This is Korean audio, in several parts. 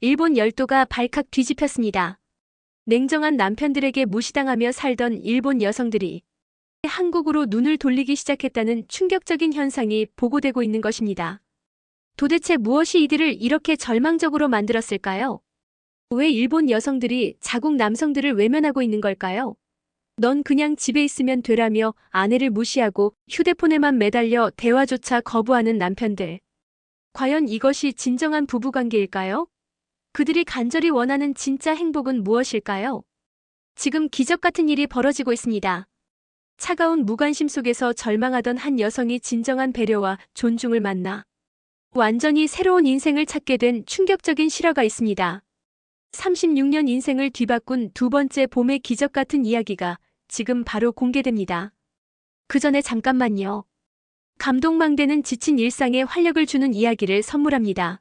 일본 열도가 발칵 뒤집혔습니다. 냉정한 남편들에게 무시당하며 살던 일본 여성들이 한국으로 눈을 돌리기 시작했다는 충격적인 현상이 보고되고 있는 것입니다. 도대체 무엇이 이들을 이렇게 절망적으로 만들었을까요? 왜 일본 여성들이 자국 남성들을 외면하고 있는 걸까요? 넌 그냥 집에 있으면 되라며 아내를 무시하고 휴대폰에만 매달려 대화조차 거부하는 남편들. 과연 이것이 진정한 부부관계일까요? 그들이 간절히 원하는 진짜 행복은 무엇일까요? 지금 기적 같은 일이 벌어지고 있습니다. 차가운 무관심 속에서 절망하던 한 여성이 진정한 배려와 존중을 만나 완전히 새로운 인생을 찾게 된 충격적인 실화가 있습니다. 36년 인생을 뒤바꾼 두 번째 봄의 기적 같은 이야기가 지금 바로 공개됩니다. 그 전에 잠깐만요. 감동망대는 지친 일상에 활력을 주는 이야기를 선물합니다.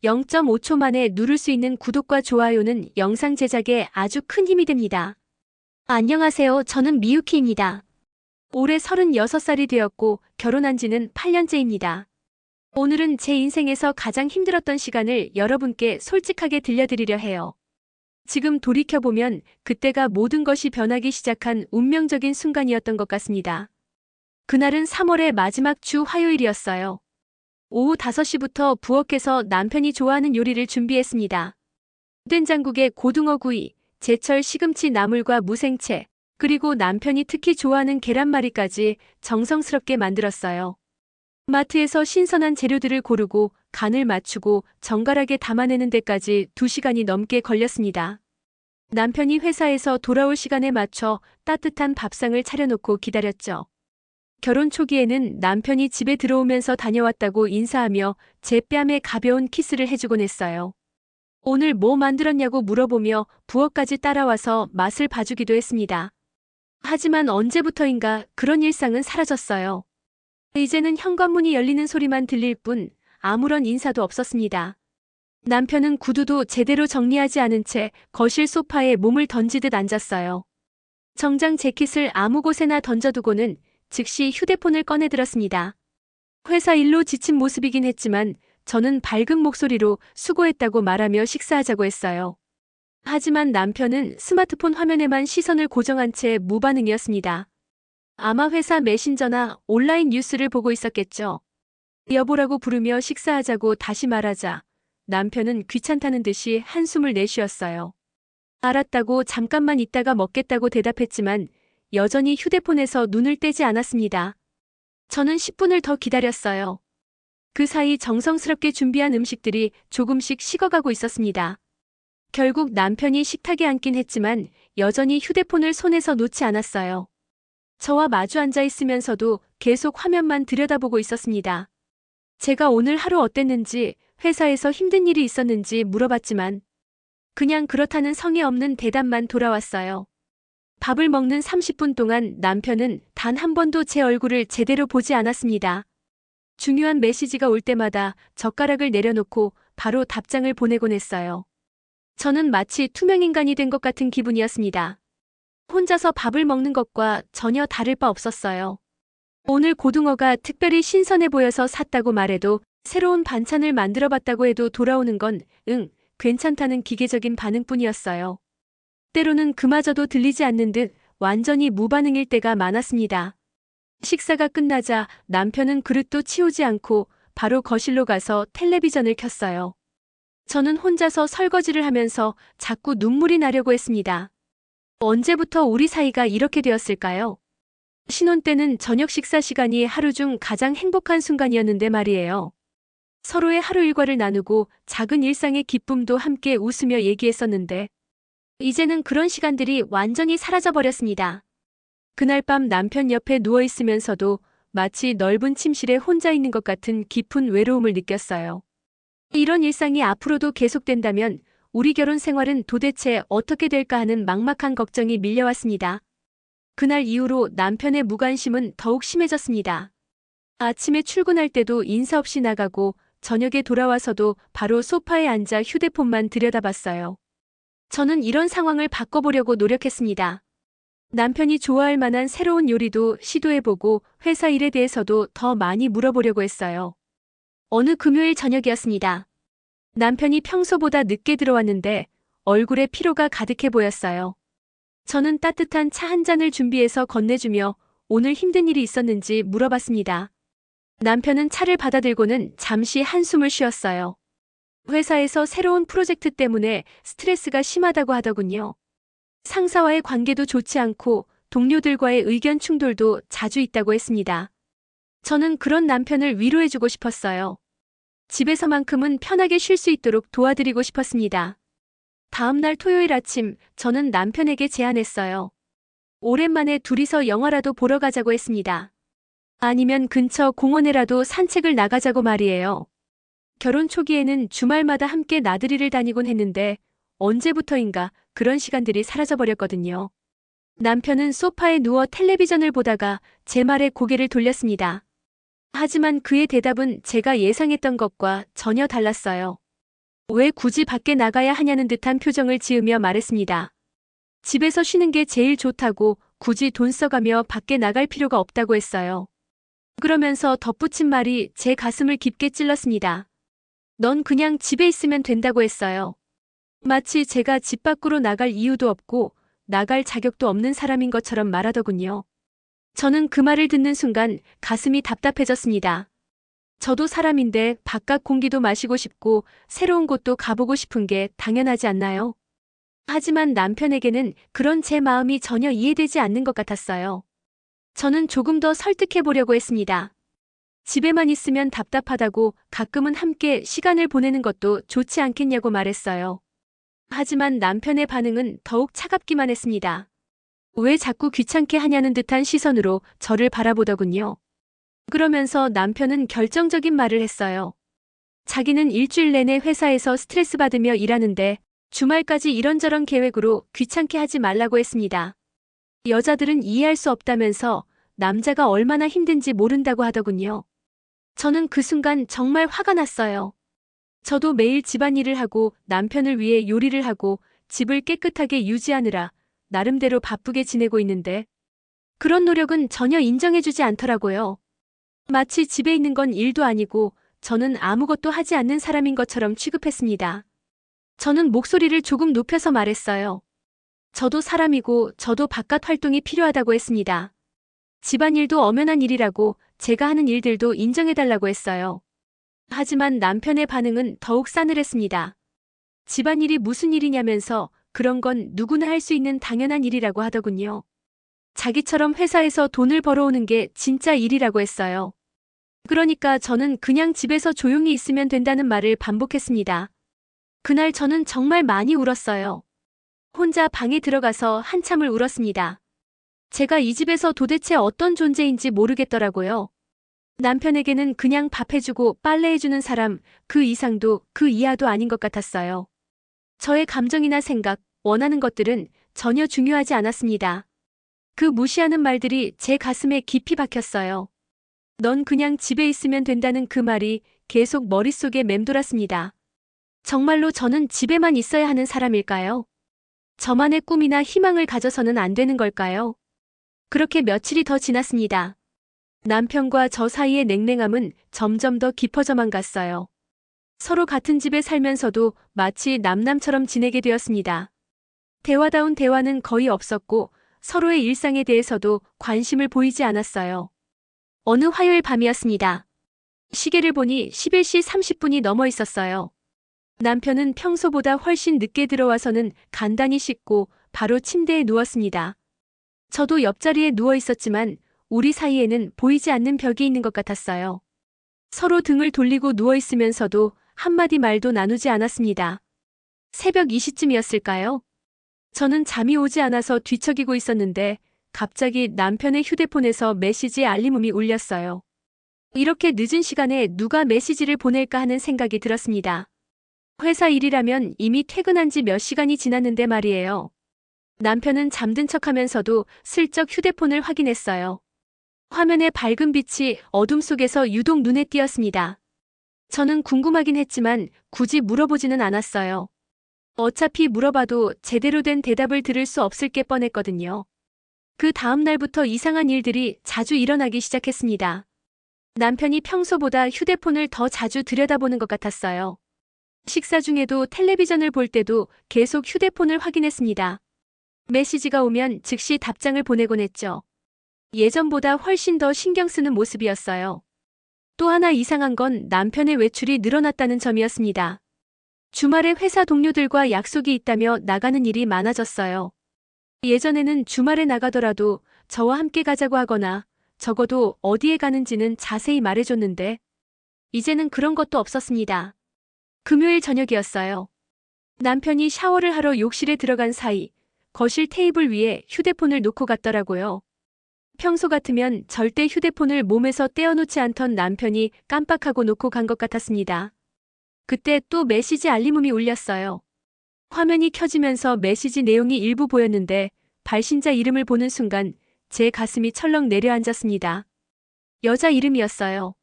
0.5초 만에 누를 수 있는 구독과 좋아요는 영상 제작에 아주 큰 힘이 됩니다. 안녕하세요. 저는 미유키입니다. 올해 36살이 되었고 결혼한 지는 8년째입니다. 오늘은 제 인생에서 가장 힘들었던 시간을 여러분께 솔직하게 들려드리려 해요. 지금 돌이켜보면 그때가 모든 것이 변하기 시작한 운명적인 순간이었던 것 같습니다. 그날은 3월의 마지막 주 화요일이었어요. 오후 5시부터 부엌에서 남편이 좋아하는 요리를 준비했습니다. 된장국에 고등어구이, 제철 시금치 나물과 무생채, 그리고 남편이 특히 좋아하는 계란말이까지 정성스럽게 만들었어요. 마트에서 신선한 재료들을 고르고 간을 맞추고 정갈하게 담아내는 데까지 2시간이 넘게 걸렸습니다. 남편이 회사에서 돌아올 시간에 맞춰 따뜻한 밥상을 차려놓고 기다렸죠. 결혼 초기에는 남편이 집에 들어오면서 다녀왔다고 인사하며 제 뺨에 가벼운 키스를 해주곤 했어요. 오늘 뭐 만들었냐고 물어보며 부엌까지 따라와서 맛을 봐주기도 했습니다. 하지만 언제부터인가 그런 일상은 사라졌어요. 이제는 현관문이 열리는 소리만 들릴 뿐 아무런 인사도 없었습니다. 남편은 구두도 제대로 정리하지 않은 채 거실 소파에 몸을 던지듯 앉았어요. 정장 재킷을 아무 곳에나 던져두고는 즉시 휴대폰을 꺼내들었습니다. 회사 일로 지친 모습이긴 했지만 저는 밝은 목소리로 수고했다고 말하며 식사하자고 했어요. 하지만 남편은 스마트폰 화면에만 시선을 고정한 채 무반응이었습니다. 아마 회사 메신저나 온라인 뉴스를 보고 있었겠죠. 여보라고 부르며 식사하자고 다시 말하자 남편은 귀찮다는 듯이 한숨을 내쉬었어요. 알았다고 잠깐만 있다가 먹겠다고 대답했지만 여전히 휴대폰에서 눈을 떼지 않았습니다. 저는 10분을 더 기다렸어요. 그 사이 정성스럽게 준비한 음식들이 조금씩 식어가고 있었습니다. 결국 남편이 식탁에 앉긴 했지만 여전히 휴대폰을 손에서 놓지 않았어요. 저와 마주 앉아 있으면서도 계속 화면만 들여다보고 있었습니다. 제가 오늘 하루 어땠는지, 회사에서 힘든 일이 있었는지 물어봤지만 그냥 그렇다는 성의 없는 대답만 돌아왔어요. 밥을 먹는 30분 동안 남편은 단 한 번도 제 얼굴을 제대로 보지 않았습니다. 중요한 메시지가 올 때마다 젓가락을 내려놓고 바로 답장을 보내곤 했어요. 저는 마치 투명인간이 된 것 같은 기분이었습니다. 혼자서 밥을 먹는 것과 전혀 다를 바 없었어요. 오늘 고등어가 특별히 신선해 보여서 샀다고 말해도 새로운 반찬을 만들어봤다고 해도 돌아오는 건 괜찮다는 기계적인 반응뿐이었어요. 때로는 그마저도 들리지 않는 듯 완전히 무반응일 때가 많았습니다. 식사가 끝나자 남편은 그릇도 치우지 않고 바로 거실로 가서 텔레비전을 켰어요. 저는 혼자서 설거지를 하면서 자꾸 눈물이 나려고 했습니다. 언제부터 우리 사이가 이렇게 되었을까요? 신혼 때는 저녁 식사 시간이 하루 중 가장 행복한 순간이었는데 말이에요. 서로의 하루 일과를 나누고 작은 일상의 기쁨도 함께 웃으며 얘기했었는데 이제는 그런 시간들이 완전히 사라져버렸습니다. 그날 밤 남편 옆에 누워있으면서도 마치 넓은 침실에 혼자 있는 것 같은 깊은 외로움을 느꼈어요. 이런 일상이 앞으로도 계속된다면 우리 결혼 생활은 도대체 어떻게 될까 하는 막막한 걱정이 밀려왔습니다. 그날 이후로 남편의 무관심은 더욱 심해졌습니다. 아침에 출근할 때도 인사 없이 나가고 저녁에 돌아와서도 바로 소파에 앉아 휴대폰만 들여다봤어요. 저는 이런 상황을 바꿔보려고 노력했습니다. 남편이 좋아할 만한 새로운 요리도 시도해보고 회사 일에 대해서도 더 많이 물어보려고 했어요. 어느 금요일 저녁이었습니다. 남편이 평소보다 늦게 들어왔는데 얼굴에 피로가 가득해 보였어요. 저는 따뜻한 차 한 잔을 준비해서 건네주며 오늘 힘든 일이 있었는지 물어봤습니다. 남편은 차를 받아들고는 잠시 한숨을 쉬었어요. 회사에서 새로운 프로젝트 때문에 스트레스가 심하다고 하더군요. 상사와의 관계도 좋지 않고 동료들과의 의견 충돌도 자주 있다고 했습니다. 저는 그런 남편을 위로해주고 싶었어요. 집에서만큼은 편하게 쉴 수 있도록 도와드리고 싶었습니다. 다음 날 토요일 아침, 저는 남편에게 제안했어요. 오랜만에 둘이서 영화라도 보러 가자고 했습니다. 아니면 근처 공원에라도 산책을 나가자고 말이에요. 결혼 초기에는 주말마다 함께 나들이를 다니곤 했는데 언제부터인가 그런 시간들이 사라져버렸거든요. 남편은 소파에 누워 텔레비전을 보다가 제 말에 고개를 돌렸습니다. 하지만 그의 대답은 제가 예상했던 것과 전혀 달랐어요. 왜 굳이 밖에 나가야 하냐는 듯한 표정을 지으며 말했습니다. 집에서 쉬는 게 제일 좋다고 굳이 돈 써가며 밖에 나갈 필요가 없다고 했어요. 그러면서 덧붙인 말이 제 가슴을 깊게 찔렀습니다. 넌 그냥 집에 있으면 된다고 했어요. 마치 제가 집 밖으로 나갈 이유도 없고 나갈 자격도 없는 사람인 것처럼 말하더군요. 저는 그 말을 듣는 순간 가슴이 답답해졌습니다. 저도 사람인데 바깥 공기도 마시고 싶고 새로운 곳도 가보고 싶은 게 당연하지 않나요? 하지만 남편에게는 그런 제 마음이 전혀 이해되지 않는 것 같았어요. 저는 조금 더 설득해 보려고 했습니다. 집에만 있으면 답답하다고 가끔은 함께 시간을 보내는 것도 좋지 않겠냐고 말했어요. 하지만 남편의 반응은 더욱 차갑기만 했습니다. 왜 자꾸 귀찮게 하냐는 듯한 시선으로 저를 바라보더군요. 그러면서 남편은 결정적인 말을 했어요. 자기는 일주일 내내 회사에서 스트레스 받으며 일하는데 주말까지 이런저런 계획으로 귀찮게 하지 말라고 했습니다. 여자들은 이해할 수 없다면서 남자가 얼마나 힘든지 모른다고 하더군요. 저는 그 순간 정말 화가 났어요. 저도 매일 집안일을 하고 남편을 위해 요리를 하고 집을 깨끗하게 유지하느라 나름대로 바쁘게 지내고 있는데 그런 노력은 전혀 인정해주지 않더라고요. 마치 집에 있는 건 일도 아니고 저는 아무것도 하지 않는 사람인 것처럼 취급했습니다. 저는 목소리를 조금 높여서 말했어요. 저도 사람이고 저도 바깥 활동이 필요하다고 했습니다. 집안일도 엄연한 일이라고 제가 하는 일들도 인정해달라고 했어요. 하지만 남편의 반응은 더욱 싸늘했습니다. 집안일이 무슨 일이냐면서 그런 건 누구나 할 수 있는 당연한 일이라고 하더군요. 자기처럼 회사에서 돈을 벌어오는 게 진짜 일이라고 했어요. 그러니까 저는 그냥 집에서 조용히 있으면 된다는 말을 반복했습니다. 그날 저는 정말 많이 울었어요. 혼자 방에 들어가서 한참을 울었습니다. 제가 이 집에서 도대체 어떤 존재인지 모르겠더라고요. 남편에게는 그냥 밥 해주고 빨래해주는 사람, 그 이상도 그 이하도 아닌 것 같았어요. 저의 감정이나 생각, 원하는 것들은 전혀 중요하지 않았습니다. 그 무시하는 말들이 제 가슴에 깊이 박혔어요. 넌 그냥 집에 있으면 된다는 그 말이 계속 머릿속에 맴돌았습니다. 정말로 저는 집에만 있어야 하는 사람일까요? 저만의 꿈이나 희망을 가져서는 안 되는 걸까요? 그렇게 며칠이 더 지났습니다. 남편과 저 사이의 냉랭함은 점점 더 깊어져만 갔어요. 서로 같은 집에 살면서도 마치 남남처럼 지내게 되었습니다. 대화다운 대화는 거의 없었고 서로의 일상에 대해서도 관심을 보이지 않았어요. 어느 화요일 밤이었습니다. 시계를 보니 11시 30분이 넘어 있었어요. 남편은 평소보다 훨씬 늦게 들어와서는 간단히 씻고 바로 침대에 누웠습니다. 저도 옆자리에 누워 있었지만 우리 사이에는 보이지 않는 벽이 있는 것 같았어요. 서로 등을 돌리고 누워 있으면서도 한마디 말도 나누지 않았습니다. 새벽 2시쯤이었을까요? 저는 잠이 오지 않아서 뒤척이고 있었는데 갑자기 남편의 휴대폰에서 메시지 알림음이 울렸어요. 이렇게 늦은 시간에 누가 메시지를 보낼까 하는 생각이 들었습니다. 회사 일이라면 이미 퇴근한 지 몇 시간이 지났는데 말이에요. 남편은 잠든 척하면서도 슬쩍 휴대폰을 확인했어요. 화면의 밝은 빛이 어둠 속에서 유독 눈에 띄었습니다. 저는 궁금하긴 했지만 굳이 물어보지는 않았어요. 어차피 물어봐도 제대로 된 대답을 들을 수 없을 게 뻔했거든요. 그 다음 날부터 이상한 일들이 자주 일어나기 시작했습니다. 남편이 평소보다 휴대폰을 더 자주 들여다보는 것 같았어요. 식사 중에도 텔레비전을 볼 때도 계속 휴대폰을 확인했습니다. 메시지가 오면 즉시 답장을 보내곤 했죠. 예전보다 훨씬 더 신경 쓰는 모습이었어요. 또 하나 이상한 건 남편의 외출이 늘어났다는 점이었습니다. 주말에 회사 동료들과 약속이 있다며 나가는 일이 많아졌어요. 예전에는 주말에 나가더라도 저와 함께 가자고 하거나 적어도 어디에 가는지는 자세히 말해줬는데 이제는 그런 것도 없었습니다. 금요일 저녁이었어요. 남편이 샤워를 하러 욕실에 들어간 사이 거실 테이블 위에 휴대폰을 놓고 갔더라고요. 평소 같으면 절대 휴대폰을 몸에서 떼어놓지 않던 남편이 깜빡하고 놓고 간 것 같았습니다. 그때 또 메시지 알림음이 울렸어요. 화면이 켜지면서 메시지 내용이 일부 보였는데 발신자 이름을 보는 순간 제 가슴이 철렁 내려앉았습니다. 여자 이름이었어요.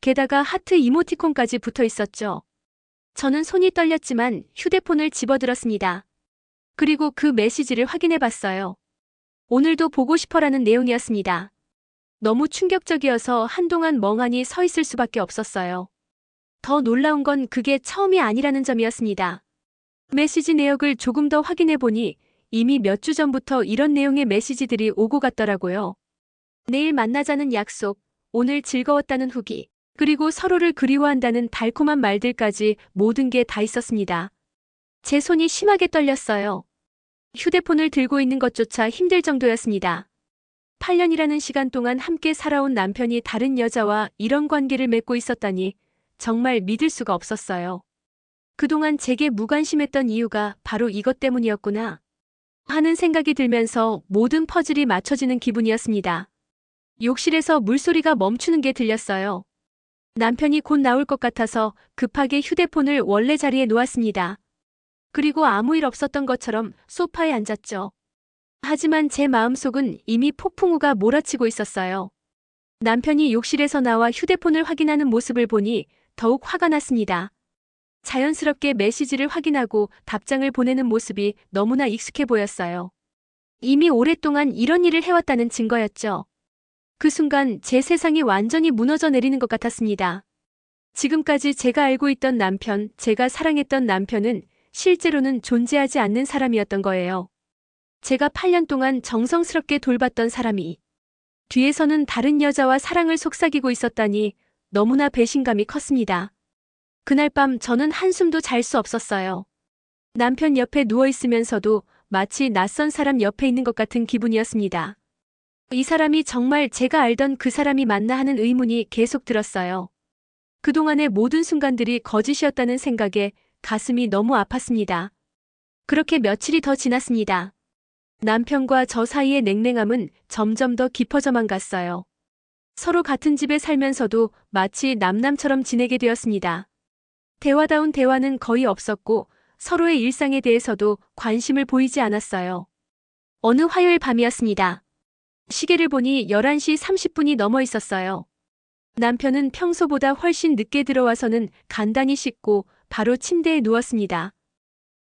게다가 하트 이모티콘까지 붙어 있었죠. 저는 손이 떨렸지만 휴대폰을 집어들었습니다. 그리고 그 메시지를 확인해 봤어요. 오늘도 보고 싶어라는 내용이었습니다. 너무 충격적이어서 한동안 멍하니 서 있을 수밖에 없었어요. 더 놀라운 건 그게 처음이 아니라는 점이었습니다. 메시지 내역을 조금 더 확인해 보니 이미 몇 주 전부터 이런 내용의 메시지들이 오고 갔더라고요. 내일 만나자는 약속, 오늘 즐거웠다는 후기, 그리고 서로를 그리워한다는 달콤한 말들까지 모든 게 다 있었습니다. 제 손이 심하게 떨렸어요. 휴대폰을 들고 있는 것조차 힘들 정도였습니다. 8년이라는 시간 동안 함께 살아온 남편이 다른 여자와 이런 관계를 맺고 있었다니 정말 믿을 수가 없었어요. 그동안 제게 무관심했던 이유가 바로 이것 때문이었구나 하는 생각이 들면서 모든 퍼즐이 맞춰지는 기분이었습니다. 욕실에서 물소리가 멈추는 게 들렸어요. 남편이 곧 나올 것 같아서 급하게 휴대폰을 원래 자리에 놓았습니다. 그리고 아무 일 없었던 것처럼 소파에 앉았죠. 하지만 제 마음속은 이미 폭풍우가 몰아치고 있었어요. 남편이 욕실에서 나와 휴대폰을 확인하는 모습을 보니 더욱 화가 났습니다. 자연스럽게 메시지를 확인하고 답장을 보내는 모습이 너무나 익숙해 보였어요. 이미 오랫동안 이런 일을 해왔다는 증거였죠. 그 순간 제 세상이 완전히 무너져 내리는 것 같았습니다. 지금까지 제가 알고 있던 남편, 제가 사랑했던 남편은 실제로는 존재하지 않는 사람이었던 거예요. 제가 8년 동안 정성스럽게 돌봤던 사람이 뒤에서는 다른 여자와 사랑을 속삭이고 있었다니 너무나 배신감이 컸습니다. 그날 밤 저는 한숨도 잘 수 없었어요. 남편 옆에 누워있으면서도 마치 낯선 사람 옆에 있는 것 같은 기분이었습니다. 이 사람이 정말 제가 알던 그 사람이 맞나 하는 의문이 계속 들었어요. 그동안의 모든 순간들이 거짓이었다는 생각에 가슴이 너무 아팠습니다. 그렇게 며칠이 더 지났습니다. 남편과 저 사이의 냉랭함은 점점 더 깊어져만 갔어요. 서로 같은 집에 살면서도 마치 남남처럼 지내게 되었습니다. 대화다운 대화는 거의 없었고 서로의 일상에 대해서도 관심을 보이지 않았어요. 어느 화요일 밤이었습니다. 시계를 보니 11시 30분이 넘어 있었어요. 남편은 평소보다 훨씬 늦게 들어와서는 간단히 씻고 바로 침대에 누웠습니다.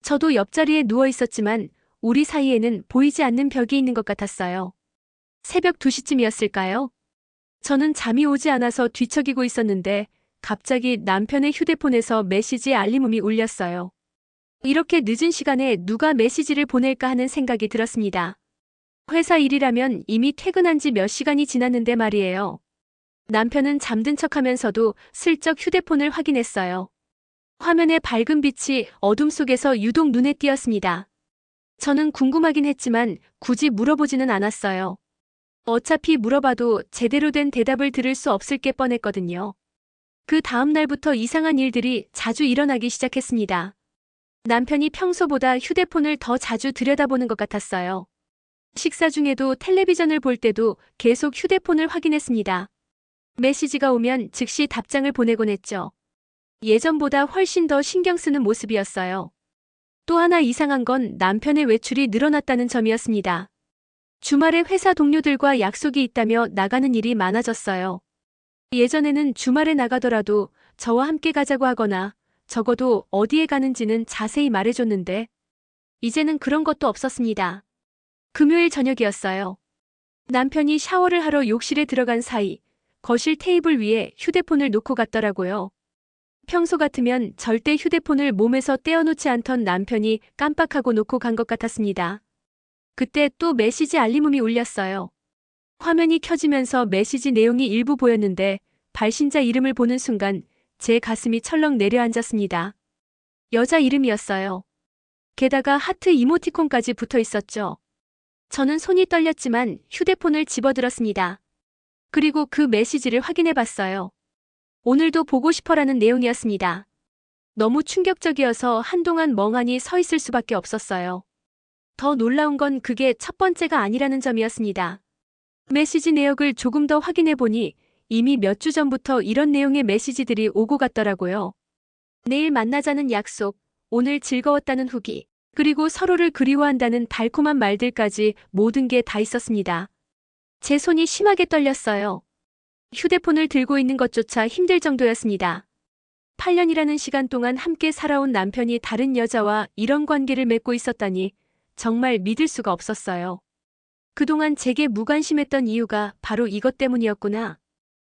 저도 옆자리에 누워 있었지만 우리 사이에는 보이지 않는 벽이 있는 것 같았어요. 새벽 2시쯤이었을까요? 저는 잠이 오지 않아서 뒤척이고 있었는데 갑자기 남편의 휴대폰에서 메시지 알림음이 울렸어요. 이렇게 늦은 시간에 누가 메시지를 보낼까 하는 생각이 들었습니다. 회사 일이라면 이미 퇴근한 지 몇 시간이 지났는데 말이에요. 남편은 잠든 척하면서도 슬쩍 휴대폰을 확인했어요. 화면의 밝은 빛이 어둠 속에서 유독 눈에 띄었습니다. 저는 궁금하긴 했지만 굳이 물어보지는 않았어요. 어차피 물어봐도 제대로 된 대답을 들을 수 없을 게 뻔했거든요. 그 다음 날부터 이상한 일들이 자주 일어나기 시작했습니다. 남편이 평소보다 휴대폰을 더 자주 들여다보는 것 같았어요. 식사 중에도 텔레비전을 볼 때도 계속 휴대폰을 확인했습니다. 메시지가 오면 즉시 답장을 보내곤 했죠. 예전보다 훨씬 더 신경 쓰는 모습이었어요. 또 하나 이상한 건 남편의 외출이 늘어났다는 점이었습니다. 주말에 회사 동료들과 약속이 있다며 나가는 일이 많아졌어요. 예전에는 주말에 나가더라도 저와 함께 가자고 하거나 적어도 어디에 가는지는 자세히 말해줬는데 이제는 그런 것도 없었습니다. 금요일 저녁이었어요. 남편이 샤워를 하러 욕실에 들어간 사이 거실 테이블 위에 휴대폰을 놓고 갔더라고요. 평소 같으면 절대 휴대폰을 몸에서 떼어놓지 않던 남편이 깜빡하고 놓고 간 것 같았습니다. 그때 또 메시지 알림음이 울렸어요. 화면이 켜지면서 메시지 내용이 일부 보였는데 발신자 이름을 보는 순간 제 가슴이 철렁 내려앉았습니다. 여자 이름이었어요. 게다가 하트 이모티콘까지 붙어 있었죠. 저는 손이 떨렸지만 휴대폰을 집어들었습니다. 그리고 그 메시지를 확인해 봤어요. 오늘도 보고 싶어라는 내용이었습니다. 너무 충격적이어서 한동안 멍하니 서 있을 수밖에 없었어요. 더 놀라운 건 그게 첫 번째가 아니라는 점이었습니다. 메시지 내역을 조금 더 확인해 보니 이미 몇 주 전부터 이런 내용의 메시지들이 오고 갔더라고요. 내일 만나자는 약속, 오늘 즐거웠다는 후기, 그리고 서로를 그리워한다는 달콤한 말들까지 모든 게 다 있었습니다. 제 손이 심하게 떨렸어요. 휴대폰을 들고 있는 것조차 힘들 정도였습니다. 8년이라는 시간 동안 함께 살아온 남편이 다른 여자와 이런 관계를 맺고 있었다니 정말 믿을 수가 없었어요. 그동안 제게 무관심했던 이유가 바로 이것 때문이었구나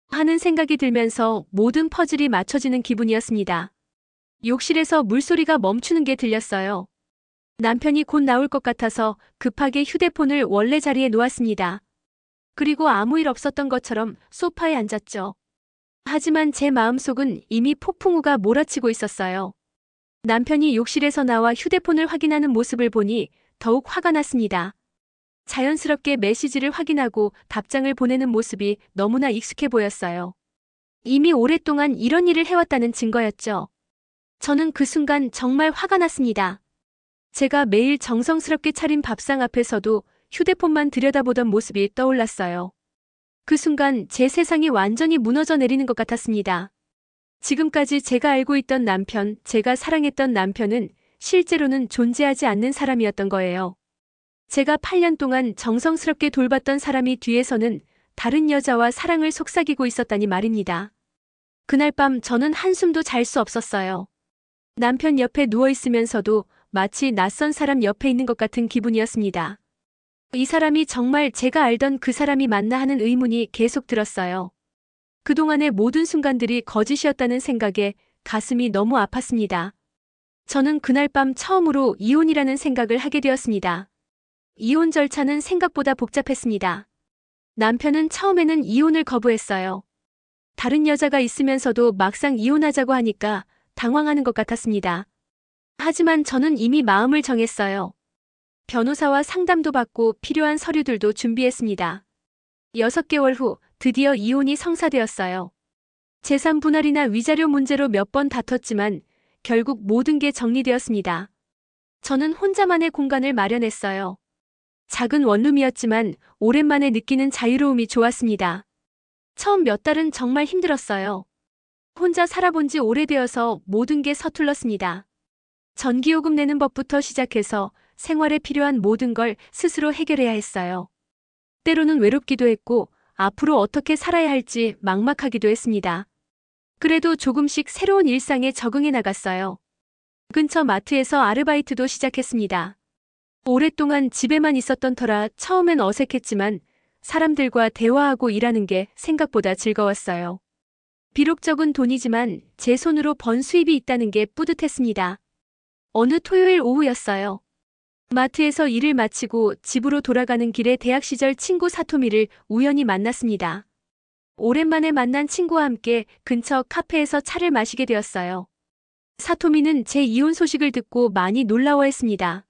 하는 생각이 들면서 모든 퍼즐이 맞춰지는 기분이었습니다. 욕실에서 물소리가 멈추는 게 들렸어요. 남편이 곧 나올 것 같아서 급하게 휴대폰을 원래 자리에 놓았습니다. 그리고 아무 일 없었던 것처럼 소파에 앉았죠. 하지만 제 마음속은 이미 폭풍우가 몰아치고 있었어요. 남편이 욕실에서 나와 휴대폰을 확인하는 모습을 보니 더욱 화가 났습니다. 자연스럽게 메시지를 확인하고 답장을 보내는 모습이 너무나 익숙해 보였어요. 이미 오랫동안 이런 일을 해왔다는 증거였죠. 저는 그 순간 정말 화가 났습니다. 제가 매일 정성스럽게 차린 밥상 앞에서도 휴대폰만 들여다보던 모습이 떠올랐어요. 그 순간 제 세상이 완전히 무너져 내리는 것 같았습니다. 지금까지 제가 알고 있던 남편, 제가 사랑했던 남편은 실제로는 존재하지 않는 사람이었던 거예요. 제가 8년 동안 정성스럽게 돌봤던 사람이 뒤에서는 다른 여자와 사랑을 속삭이고 있었다니 말입니다. 그날 밤 저는 한숨도 잘 수 없었어요. 남편 옆에 누워있으면서도 마치 낯선 사람 옆에 있는 것 같은 기분이었습니다. 이 사람이 정말 제가 알던 그 사람이 맞나 하는 의문이 계속 들었어요. 그동안의 모든 순간들이 거짓이었다는 생각에 가슴이 너무 아팠습니다. 저는 그날 밤 처음으로 이혼이라는 생각을 하게 되었습니다. 이혼 절차는 생각보다 복잡했습니다. 남편은 처음에는 이혼을 거부했어요. 다른 여자가 있으면서도 막상 이혼하자고 하니까 당황하는 것 같았습니다. 하지만 저는 이미 마음을 정했어요. 변호사와 상담도 받고 필요한 서류들도 준비했습니다. 6개월 후 드디어 이혼이 성사되었어요. 재산 분할이나 위자료 문제로 몇 번 다퉜지만 결국 모든 게 정리되었습니다. 저는 혼자만의 공간을 마련했어요. 작은 원룸이었지만 오랜만에 느끼는 자유로움이 좋았습니다. 처음 몇 달은 정말 힘들었어요. 혼자 살아본 지 오래되어서 모든 게 서툴렀습니다. 전기요금 내는 법부터 시작해서 생활에 필요한 모든 걸 스스로 해결해야 했어요. 때로는 외롭기도 했고 앞으로 어떻게 살아야 할지 막막하기도 했습니다. 그래도 조금씩 새로운 일상에 적응해 나갔어요. 근처 마트에서 아르바이트도 시작했습니다. 오랫동안 집에만 있었던 터라 처음엔 어색했지만 사람들과 대화하고 일하는 게 생각보다 즐거웠어요. 비록 적은 돈이지만 제 손으로 번 수입이 있다는 게 뿌듯했습니다. 어느 토요일 오후였어요. 마트에서 일을 마치고 집으로 돌아가는 길에 대학 시절 친구 사토미를 우연히 만났습니다. 오랜만에 만난 친구와 함께 근처 카페에서 차를 마시게 되었어요. 사토미는 제 이혼 소식을 듣고 많이 놀라워했습니다.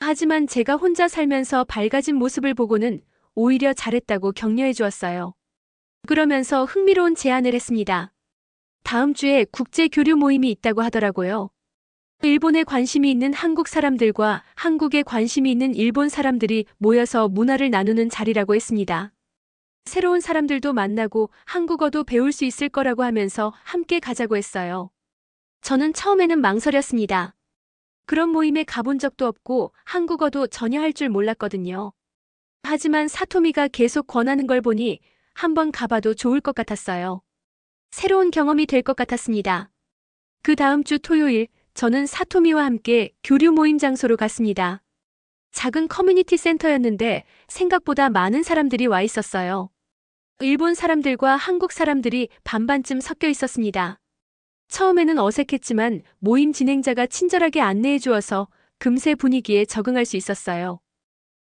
하지만 제가 혼자 살면서 밝아진 모습을 보고는 오히려 잘했다고 격려해 주었어요. 그러면서 흥미로운 제안을 했습니다. 다음 주에 국제 교류 모임이 있다고 하더라고요. 일본에 관심이 있는 한국 사람들과 한국에 관심이 있는 일본 사람들이 모여서 문화를 나누는 자리라고 했습니다. 새로운 사람들도 만나고 한국어도 배울 수 있을 거라고 하면서 함께 가자고 했어요. 저는 처음에는 망설였습니다. 그런 모임에 가본 적도 없고 한국어도 전혀 할 줄 몰랐거든요. 하지만 사토미가 계속 권하는 걸 보니 한번 가봐도 좋을 것 같았어요. 새로운 경험이 될 것 같았습니다. 그 다음 주 토요일, 저는 사토미와 함께 교류 모임 장소로 갔습니다. 작은 커뮤니티 센터였는데 생각보다 많은 사람들이 와 있었어요. 일본 사람들과 한국 사람들이 반반쯤 섞여 있었습니다. 처음에는 어색했지만 모임 진행자가 친절하게 안내해 주어서 금세 분위기에 적응할 수 있었어요.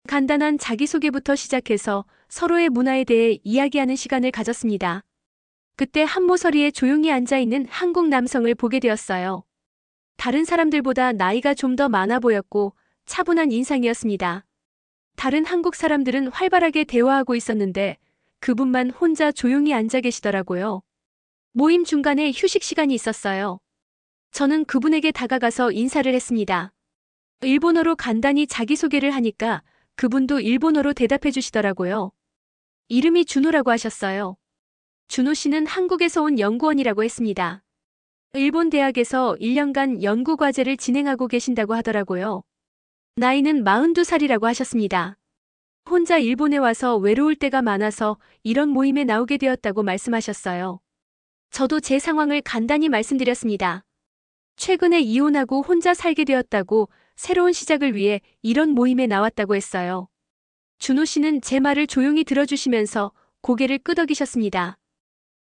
간단한 자기소개부터 시작해서 서로의 문화에 대해 이야기하는 시간을 가졌습니다. 그때 한 모서리에 조용히 앉아 있는 한국 남성을 보게 되었어요. 다른 사람들보다 나이가 좀 더 많아 보였고 차분한 인상이었습니다. 다른 한국 사람들은 활발하게 대화하고 있었는데 그분만 혼자 조용히 앉아 계시더라고요. 모임 중간에 휴식 시간이 있었어요. 저는 그분에게 다가가서 인사를 했습니다. 일본어로 간단히 자기소개를 하니까 그분도 일본어로 대답해 주시더라고요. 이름이 준호라고 하셨어요. 준호 씨는 한국에서 온 연구원이라고 했습니다. 일본 대학에서 1년간 연구과제를 진행하고 계신다고 하더라고요. 나이는 42살이라고 하셨습니다. 혼자 일본에 와서 외로울 때가 많아서 이런 모임에 나오게 되었다고 말씀하셨어요. 저도 제 상황을 간단히 말씀드렸습니다. 최근에 이혼하고 혼자 살게 되었다고 새로운 시작을 위해 이런 모임에 나왔다고 했어요. 준호 씨는 제 말을 조용히 들어주시면서 고개를 끄덕이셨습니다.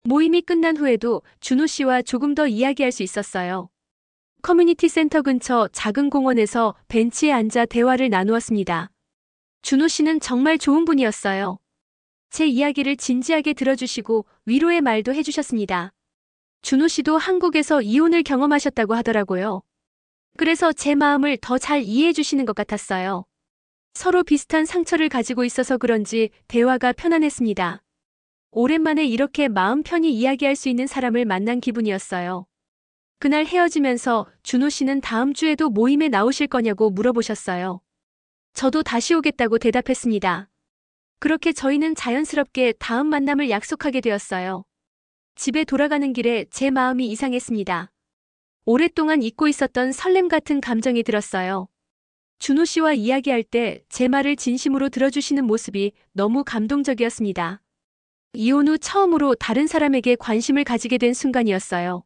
모임이 끝난 후에도 준호 씨와 조금 더 이야기할 수 있었어요. 커뮤니티 센터 근처 작은 공원에서 벤치에 앉아 대화를 나누었습니다. 준호 씨는 정말 좋은 분이었어요. 제 이야기를 진지하게 들어주시고 위로의 말도 해주셨습니다. 준호 씨도 한국에서 이혼을 경험하셨다고 하더라고요. 그래서 제 마음을 더 잘 이해해 주시는 것 같았어요. 서로 비슷한 상처를 가지고 있어서 그런지 대화가 편안했습니다. 오랜만에 이렇게 마음 편히 이야기할 수 있는 사람을 만난 기분이었어요. 그날 헤어지면서 준호 씨는 다음 주에도 모임에 나오실 거냐고 물어보셨어요. 저도 다시 오겠다고 대답했습니다. 그렇게 저희는 자연스럽게 다음 만남을 약속하게 되었어요. 집에 돌아가는 길에 제 마음이 이상했습니다. 오랫동안 잊고 있었던 설렘 같은 감정이 들었어요. 준호 씨와 이야기할 때 제 말을 진심으로 들어주시는 모습이 너무 감동적이었습니다. 이혼 후 처음으로 다른 사람에게 관심을 가지게 된 순간이었어요.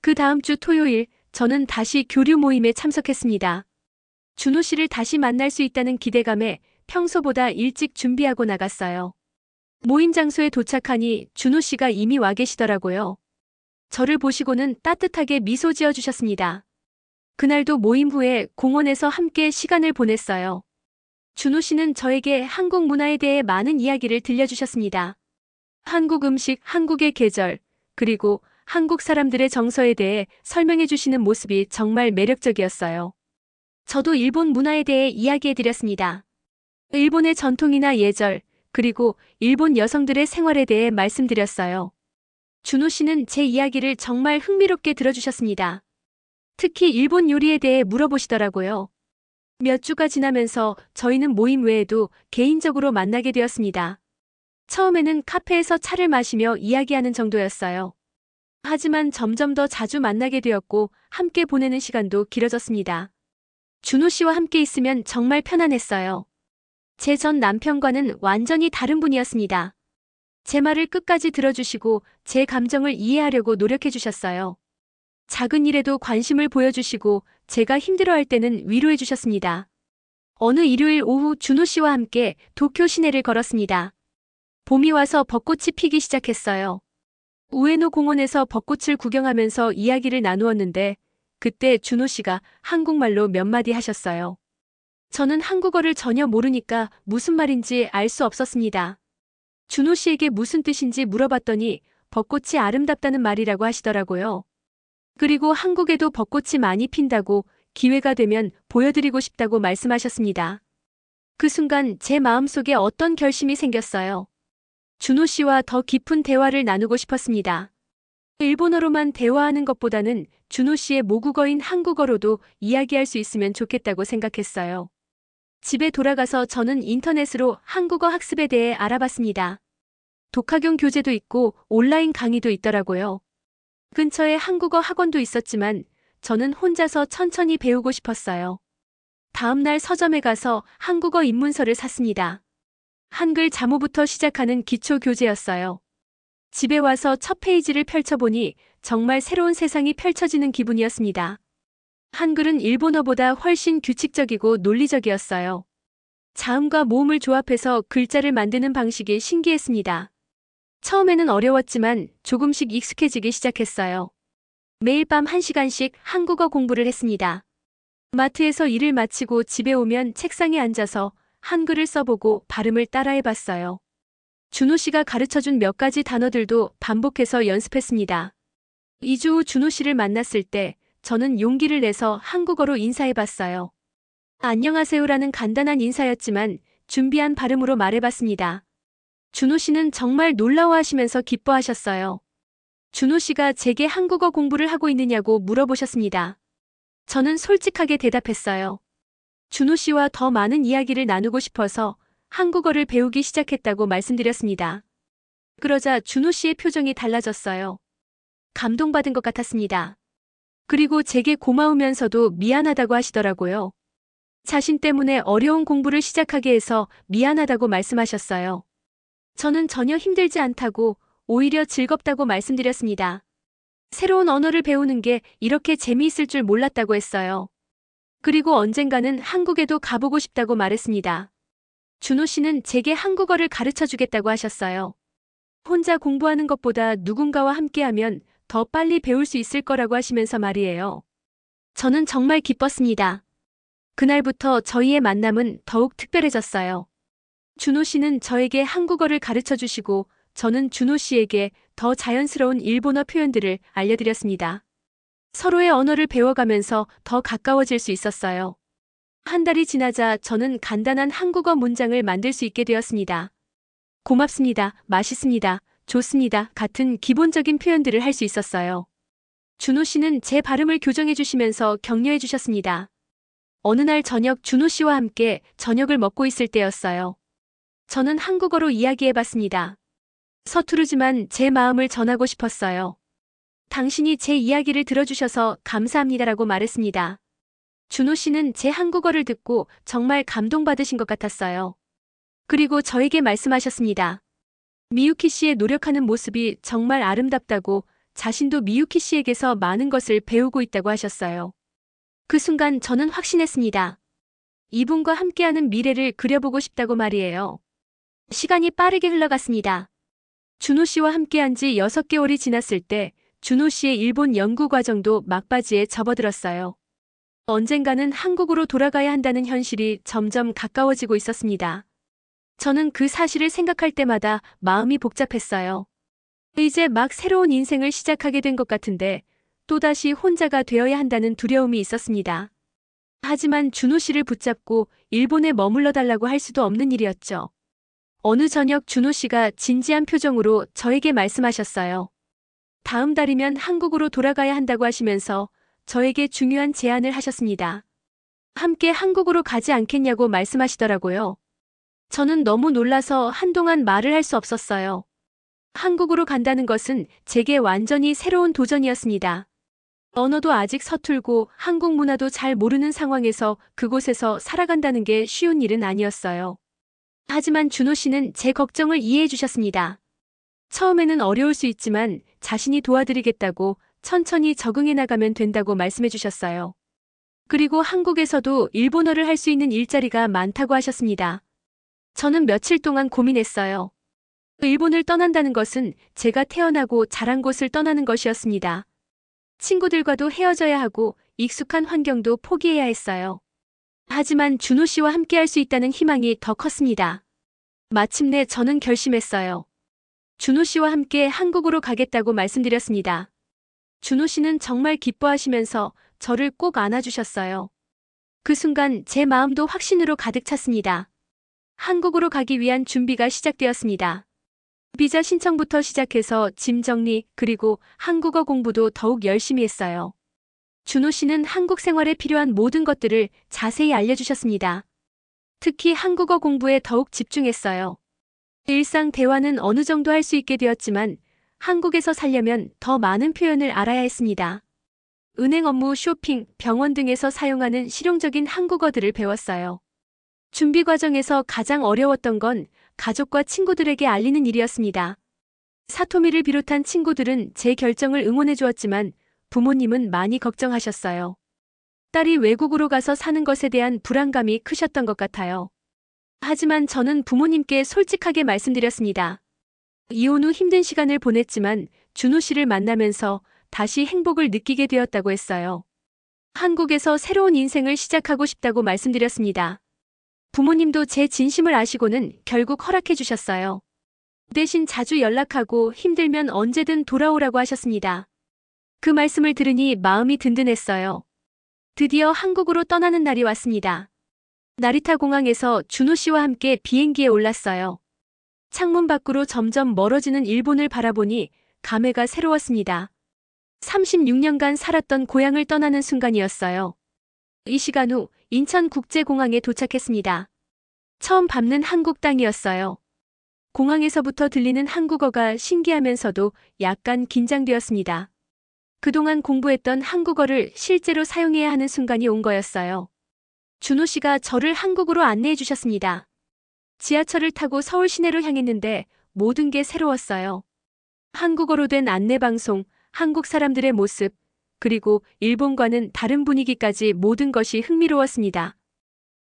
그 다음 주 토요일, 저는 다시 교류 모임에 참석했습니다. 준호 씨를 다시 만날 수 있다는 기대감에 평소보다 일찍 준비하고 나갔어요. 모임 장소에 도착하니 준호 씨가 이미 와 계시더라고요. 저를 보시고는 따뜻하게 미소 지어 주셨습니다. 그날도 모임 후에 공원에서 함께 시간을 보냈어요. 준호 씨는 저에게 한국 문화에 대해 많은 이야기를 들려주셨습니다. 한국 음식, 한국의 계절, 그리고 한국 사람들의 정서에 대해 설명해 주시는 모습이 정말 매력적이었어요. 저도 일본 문화에 대해 이야기해 드렸습니다. 일본의 전통이나 예절, 그리고 일본 여성들의 생활에 대해 말씀드렸어요. 준호 씨는 제 이야기를 정말 흥미롭게 들어주셨습니다. 특히 일본 요리에 대해 물어보시더라고요. 몇 주가 지나면서 저희는 모임 외에도 개인적으로 만나게 되었습니다. 처음에는 카페에서 차를 마시며 이야기하는 정도였어요. 하지만 점점 더 자주 만나게 되었고 함께 보내는 시간도 길어졌습니다. 준호 씨와 함께 있으면 정말 편안했어요. 제 전 남편과는 완전히 다른 분이었습니다. 제 말을 끝까지 들어주시고 제 감정을 이해하려고 노력해 주셨어요. 작은 일에도 관심을 보여주시고 제가 힘들어할 때는 위로해 주셨습니다. 어느 일요일 오후 준호 씨와 함께 도쿄 시내를 걸었습니다. 봄이 와서 벚꽃이 피기 시작했어요. 우에노 공원에서 벚꽃을 구경하면서 이야기를 나누었는데 그때 준호 씨가 한국말로 몇 마디 하셨어요. 저는 한국어를 전혀 모르니까 무슨 말인지 알 수 없었습니다. 준호 씨에게 무슨 뜻인지 물어봤더니 벚꽃이 아름답다는 말이라고 하시더라고요. 그리고 한국에도 벚꽃이 많이 핀다고 기회가 되면 보여드리고 싶다고 말씀하셨습니다. 그 순간 제 마음속에 어떤 결심이 생겼어요. 준호 씨와 더 깊은 대화를 나누고 싶었습니다. 일본어로만 대화하는 것보다는 준호 씨의 모국어인 한국어로도 이야기할 수 있으면 좋겠다고 생각했어요. 집에 돌아가서 저는 인터넷으로 한국어 학습에 대해 알아봤습니다. 독학용 교재도 있고 온라인 강의도 있더라고요. 근처에 한국어 학원도 있었지만 저는 혼자서 천천히 배우고 싶었어요. 다음 날 서점에 가서 한국어 입문서를 샀습니다. 한글 자모부터 시작하는 기초 교재였어요. 집에 와서 첫 페이지를 펼쳐보니 정말 새로운 세상이 펼쳐지는 기분이었습니다. 한글은 일본어보다 훨씬 규칙적이고 논리적이었어요. 자음과 모음을 조합해서 글자를 만드는 방식이 신기했습니다. 처음에는 어려웠지만 조금씩 익숙해지기 시작했어요. 매일 밤 1시간씩 한국어 공부를 했습니다. 마트에서 일을 마치고 집에 오면 책상에 앉아서 한글을 써보고 발음을 따라해봤어요. 준호 씨가 가르쳐준 몇 가지 단어들도 반복해서 연습했습니다. 2주 후 준호 씨를 만났을 때 저는 용기를 내서 한국어로 인사해봤어요. 안녕하세요라는 간단한 인사였지만 준비한 발음으로 말해봤습니다. 준호 씨는 정말 놀라워하시면서 기뻐하셨어요. 준호 씨가 제게 한국어 공부를 하고 있느냐고 물어보셨습니다. 저는 솔직하게 대답했어요. 준호 씨와 더 많은 이야기를 나누고 싶어서 한국어를 배우기 시작했다고 말씀드렸습니다. 그러자 준호 씨의 표정이 달라졌어요. 감동받은 것 같았습니다. 그리고 제게 고마우면서도 미안하다고 하시더라고요. 자신 때문에 어려운 공부를 시작하게 해서 미안하다고 말씀하셨어요. 저는 전혀 힘들지 않다고 오히려 즐겁다고 말씀드렸습니다. 새로운 언어를 배우는 게 이렇게 재미있을 줄 몰랐다고 했어요. 그리고 언젠가는 한국에도 가보고 싶다고 말했습니다. 준호 씨는 제게 한국어를 가르쳐 주겠다고 하셨어요. 혼자 공부하는 것보다 누군가와 함께하면 더 빨리 배울 수 있을 거라고 하시면서 말이에요. 저는 정말 기뻤습니다. 그날부터 저희의 만남은 더욱 특별해졌어요. 준호 씨는 저에게 한국어를 가르쳐 주시고 저는 준호 씨에게 더 자연스러운 일본어 표현들을 알려드렸습니다. 서로의 언어를 배워가면서 더 가까워질 수 있었어요. 한 달이 지나자 저는 간단한 한국어 문장을 만들 수 있게 되었습니다. 고맙습니다, 맛있습니다, 좋습니다 같은 기본적인 표현들을 할 수 있었어요. 준호 씨는 제 발음을 교정해 주시면서 격려해 주셨습니다. 어느 날 저녁 준호 씨와 함께 저녁을 먹고 있을 때였어요. 저는 한국어로 이야기해 봤습니다. 서투르지만 제 마음을 전하고 싶었어요. 당신이 제 이야기를 들어주셔서 감사합니다라고 말했습니다. 준호 씨는 제 한국어를 듣고 정말 감동받으신 것 같았어요. 그리고 저에게 말씀하셨습니다. 미유키 씨의 노력하는 모습이 정말 아름답다고 자신도 미유키 씨에게서 많은 것을 배우고 있다고 하셨어요. 그 순간 저는 확신했습니다. 이분과 함께하는 미래를 그려보고 싶다고 말이에요. 시간이 빠르게 흘러갔습니다. 준호 씨와 함께한 지 6개월이 지났을 때 준호 씨의 일본 연구 과정도 막바지에 접어들었어요. 언젠가는 한국으로 돌아가야 한다는 현실이 점점 가까워지고 있었습니다. 저는 그 사실을 생각할 때마다 마음이 복잡했어요. 이제 막 새로운 인생을 시작하게 된 것 같은데 또다시 혼자가 되어야 한다는 두려움이 있었습니다. 하지만 준호 씨를 붙잡고 일본에 머물러 달라고 할 수도 없는 일이었죠. 어느 저녁 준호 씨가 진지한 표정으로 저에게 말씀하셨어요. 다음 달이면 한국으로 돌아가야 한다고 하시면서 저에게 중요한 제안을 하셨습니다. 함께 한국으로 가지 않겠냐고 말씀하시더라고요. 저는 너무 놀라서 한동안 말을 할 수 없었어요. 한국으로 간다는 것은 제게 완전히 새로운 도전이었습니다. 언어도 아직 서툴고 한국 문화도 잘 모르는 상황에서 그곳에서 살아간다는 게 쉬운 일은 아니었어요. 하지만 준호 씨는 제 걱정을 이해해 주셨습니다. 처음에는 어려울 수 있지만 자신이 도와드리겠다고 천천히 적응해 나가면 된다고 말씀해 주셨어요. 그리고 한국에서도 일본어를 할 수 있는 일자리가 많다고 하셨습니다. 저는 며칠 동안 고민했어요. 일본을 떠난다는 것은 제가 태어나고 자란 곳을 떠나는 것이었습니다. 친구들과도 헤어져야 하고 익숙한 환경도 포기해야 했어요. 하지만 준호 씨와 함께할 수 있다는 희망이 더 컸습니다. 마침내 저는 결심했어요. 준호 씨와 함께 한국으로 가겠다고 말씀드렸습니다. 준호 씨는 정말 기뻐하시면서 저를 꼭 안아주셨어요. 그 순간 제 마음도 확신으로 가득 찼습니다. 한국으로 가기 위한 준비가 시작되었습니다. 비자 신청부터 시작해서 짐 정리 그리고 한국어 공부도 더욱 열심히 했어요. 준호 씨는 한국 생활에 필요한 모든 것들을 자세히 알려주셨습니다. 특히 한국어 공부에 더욱 집중했어요. 일상 대화는 어느 정도 할 수 있게 되었지만 한국에서 살려면 더 많은 표현을 알아야 했습니다. 은행 업무, 쇼핑, 병원 등에서 사용하는 실용적인 한국어들을 배웠어요. 준비 과정에서 가장 어려웠던 건 가족과 친구들에게 알리는 일이었습니다. 사토미를 비롯한 친구들은 제 결정을 응원해 주었지만 부모님은 많이 걱정하셨어요. 딸이 외국으로 가서 사는 것에 대한 불안감이 크셨던 것 같아요. 하지만 저는 부모님께 솔직하게 말씀드렸습니다. 이혼 후 힘든 시간을 보냈지만 준호 씨를 만나면서 다시 행복을 느끼게 되었다고 했어요. 한국에서 새로운 인생을 시작하고 싶다고 말씀드렸습니다. 부모님도 제 진심을 아시고는 결국 허락해 주셨어요. 대신 자주 연락하고 힘들면 언제든 돌아오라고 하셨습니다. 그 말씀을 들으니 마음이 든든했어요. 드디어 한국으로 떠나는 날이 왔습니다. 나리타 공항에서 준호 씨와 함께 비행기에 올랐어요. 창문 밖으로 점점 멀어지는 일본을 바라보니 감회가 새로웠습니다. 36년간 살았던 고향을 떠나는 순간이었어요. 이 시간 후 인천국제공항에 도착했습니다. 처음 밟는 한국 땅이었어요. 공항에서부터 들리는 한국어가 신기하면서도 약간 긴장되었습니다. 그동안 공부했던 한국어를 실제로 사용해야 하는 순간이 온 거였어요. 준호 씨가 저를 한국으로 안내해 주셨습니다. 지하철을 타고 서울 시내로 향했는데 모든 게 새로웠어요. 한국어로 된 안내방송, 한국 사람들의 모습, 그리고 일본과는 다른 분위기까지 모든 것이 흥미로웠습니다.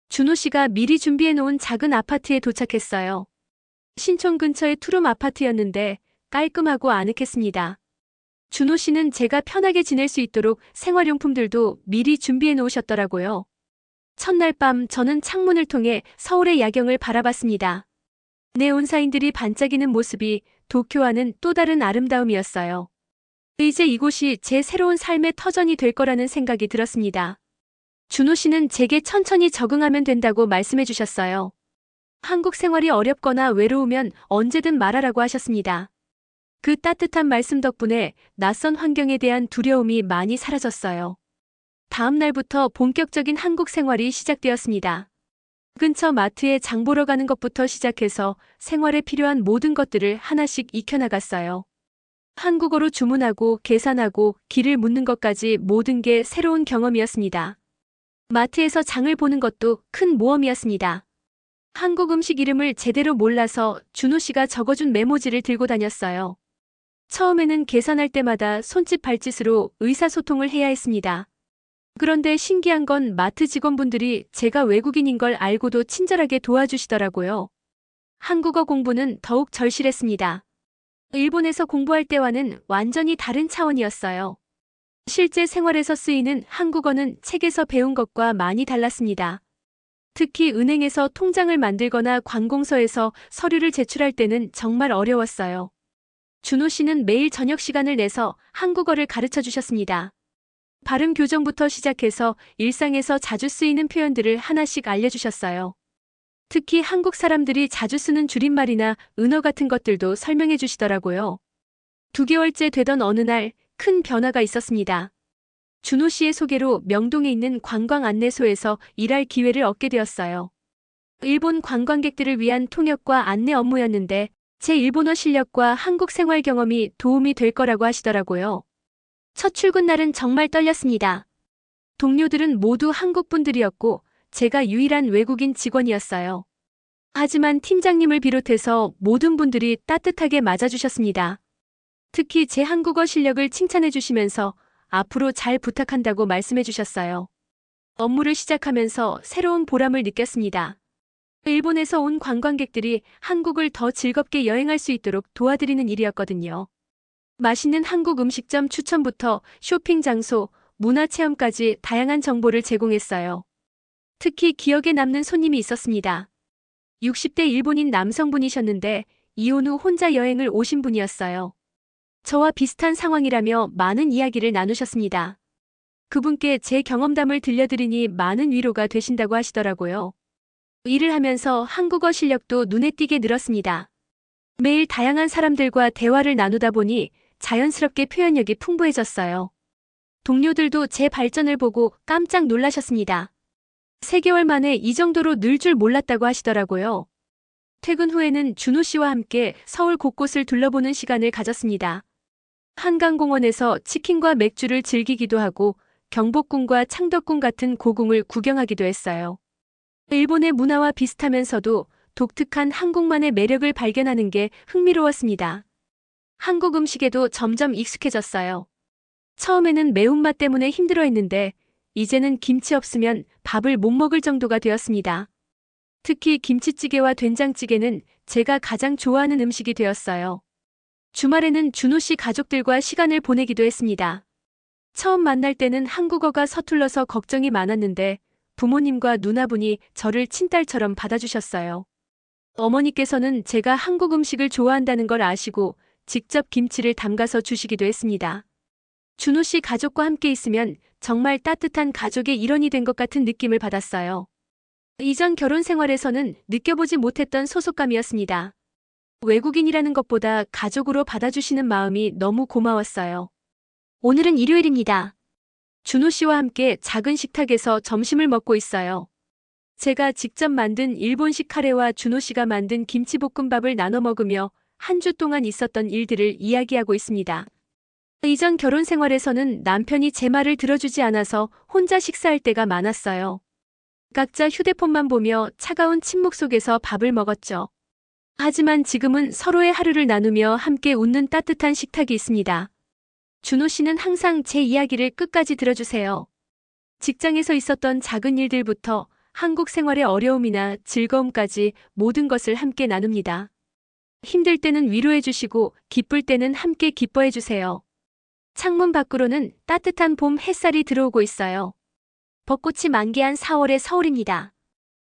준호 씨가 미리 준비해 놓은 작은 아파트에 도착했어요. 신촌 근처의 투룸 아파트였는데 깔끔하고 아늑했습니다. 준호 씨는 제가 편하게 지낼 수 있도록 생활용품들도 미리 준비해 놓으셨더라고요. 첫날 밤 저는 창문을 통해 서울의 야경을 바라봤습니다. 네온사인들이 반짝이는 모습이 도쿄와는 또 다른 아름다움이었어요. 이제 이곳이 제 새로운 삶의 터전이 될 거라는 생각이 들었습니다. 준호 씨는 제게 천천히 적응하면 된다고 말씀해 주셨어요. 한국 생활이 어렵거나 외로우면 언제든 말하라고 하셨습니다. 그 따뜻한 말씀 덕분에 낯선 환경에 대한 두려움이 많이 사라졌어요. 다음 날부터 본격적인 한국 생활이 시작되었습니다. 근처 마트에 장 보러 가는 것부터 시작해서 생활에 필요한 모든 것들을 하나씩 익혀나갔어요. 한국어로 주문하고 계산하고 길을 묻는 것까지 모든 게 새로운 경험이었습니다. 마트에서 장을 보는 것도 큰 모험이었습니다. 한국 음식 이름을 제대로 몰라서 준호 씨가 적어준 메모지를 들고 다녔어요. 처음에는 계산할 때마다 손짓 발짓으로 의사소통을 해야 했습니다. 그런데 신기한 건 마트 직원분들이 제가 외국인인 걸 알고도 친절하게 도와주시더라고요. 한국어 공부는 더욱 절실했습니다. 일본에서 공부할 때와는 완전히 다른 차원이었어요. 실제 생활에서 쓰이는 한국어는 책에서 배운 것과 많이 달랐습니다. 특히 은행에서 통장을 만들거나 관공서에서 서류를 제출할 때는 정말 어려웠어요. 준호 씨는 매일 저녁 시간을 내서 한국어를 가르쳐 주셨습니다. 발음 교정부터 시작해서 일상에서 자주 쓰이는 표현들을 하나씩 알려주셨어요. 특히 한국 사람들이 자주 쓰는 줄임말이나 은어 같은 것들도 설명해 주시더라고요. 2개월째 되던 어느 날 큰 변화가 있었습니다. 준호 씨의 소개로 명동에 있는 관광 안내소에서 일할 기회를 얻게 되었어요. 일본 관광객들을 위한 통역과 안내 업무였는데 제 일본어 실력과 한국 생활 경험이 도움이 될 거라고 하시더라고요. 첫 출근 날은 정말 떨렸습니다. 동료들은 모두 한국 분들이었고 제가 유일한 외국인 직원이었어요. 하지만 팀장님을 비롯해서 모든 분들이 따뜻하게 맞아주셨습니다. 특히 제 한국어 실력을 칭찬해 주시면서 앞으로 잘 부탁한다고 말씀해 주셨어요. 업무를 시작하면서 새로운 보람을 느꼈습니다. 일본에서 온 관광객들이 한국을 더 즐겁게 여행할 수 있도록 도와드리는 일이었거든요. 맛있는 한국 음식점 추천부터 쇼핑 장소, 문화체험까지 다양한 정보를 제공했어요. 특히 기억에 남는 손님이 있었습니다. 60대 일본인 남성분이셨는데 이혼 후 혼자 여행을 오신 분이었어요. 저와 비슷한 상황이라며 많은 이야기를 나누셨습니다. 그분께 제 경험담을 들려드리니 많은 위로가 되신다고 하시더라고요. 일을 하면서 한국어 실력도 눈에 띄게 늘었습니다. 매일 다양한 사람들과 대화를 나누다 보니 자연스럽게 표현력이 풍부해졌어요. 동료들도 제 발전을 보고 깜짝 놀라셨습니다. 3개월 만에 이 정도로 늘 줄 몰랐다고 하시더라고요. 퇴근 후에는 준호 씨와 함께 서울 곳곳을 둘러보는 시간을 가졌습니다. 한강공원에서 치킨과 맥주를 즐기기도 하고 경복궁과 창덕궁 같은 고궁을 구경하기도 했어요. 일본의 문화와 비슷하면서도 독특한 한국만의 매력을 발견하는 게 흥미로웠습니다. 한국 음식에도 점점 익숙해졌어요. 처음에는 매운맛 때문에 힘들어했는데 이제는 김치 없으면 밥을 못 먹을 정도가 되었습니다. 특히 김치찌개와 된장찌개는 제가 가장 좋아하는 음식이 되었어요. 주말에는 준호 씨 가족들과 시간을 보내기도 했습니다. 처음 만날 때는 한국어가 서툴러서 걱정이 많았는데 부모님과 누나분이 저를 친딸처럼 받아주셨어요. 어머니께서는 제가 한국 음식을 좋아한다는 걸 아시고 직접 김치를 담가서 주시기도 했습니다. 준호 씨 가족과 함께 있으면 정말 따뜻한 가족의 일원이 된 것 같은 느낌을 받았어요. 이전 결혼 생활에서는 느껴보지 못했던 소속감이었습니다. 외국인이라는 것보다 가족으로 받아주시는 마음이 너무 고마웠어요. 오늘은 일요일입니다. 준호 씨와 함께 작은 식탁에서 점심을 먹고 있어요. 제가 직접 만든 일본식 카레와 준호 씨가 만든 김치볶음밥을 나눠 먹으며 한 주 동안 있었던 일들을 이야기하고 있습니다. 이전 결혼 생활에서는 남편이 제 말을 들어주지 않아서 혼자 식사할 때가 많았어요. 각자 휴대폰만 보며 차가운 침묵 속에서 밥을 먹었죠. 하지만 지금은 서로의 하루를 나누며 함께 웃는 따뜻한 식탁이 있습니다. 준호 씨는 항상 제 이야기를 끝까지 들어주세요. 직장에서 있었던 작은 일들부터 한국 생활의 어려움이나 즐거움까지 모든 것을 함께 나눕니다. 힘들 때는 위로해 주시고 기쁠 때는 함께 기뻐해 주세요. 창문 밖으로는 따뜻한 봄 햇살이 들어오고 있어요. 벚꽃이 만개한 4월의 서울입니다.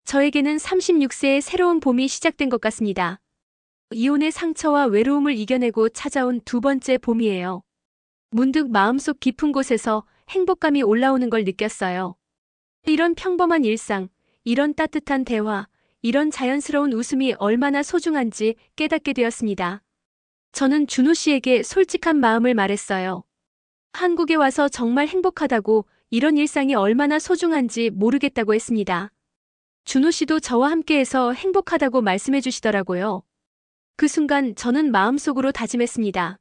저에게는 36세의 새로운 봄이 시작된 것 같습니다. 이혼의 상처와 외로움을 이겨내고 찾아온 두 번째 봄이에요. 문득 마음속 깊은 곳에서 행복감이 올라오는 걸 느꼈어요. 이런 평범한 일상, 이런 따뜻한 대화, 이런 자연스러운 웃음이 얼마나 소중한지 깨닫게 되었습니다. 저는 준호 씨에게 솔직한 마음을 말했어요. 한국에 와서 정말 행복하다고, 이런 일상이 얼마나 소중한지 모르겠다고 했습니다. 준호 씨도 저와 함께해서 행복하다고 말씀해 주시더라고요. 그 순간 저는 마음속으로 다짐했습니다.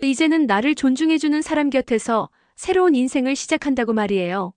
이제는 나를 존중해주는 사람 곁에서 새로운 인생을 시작한다고 말이에요.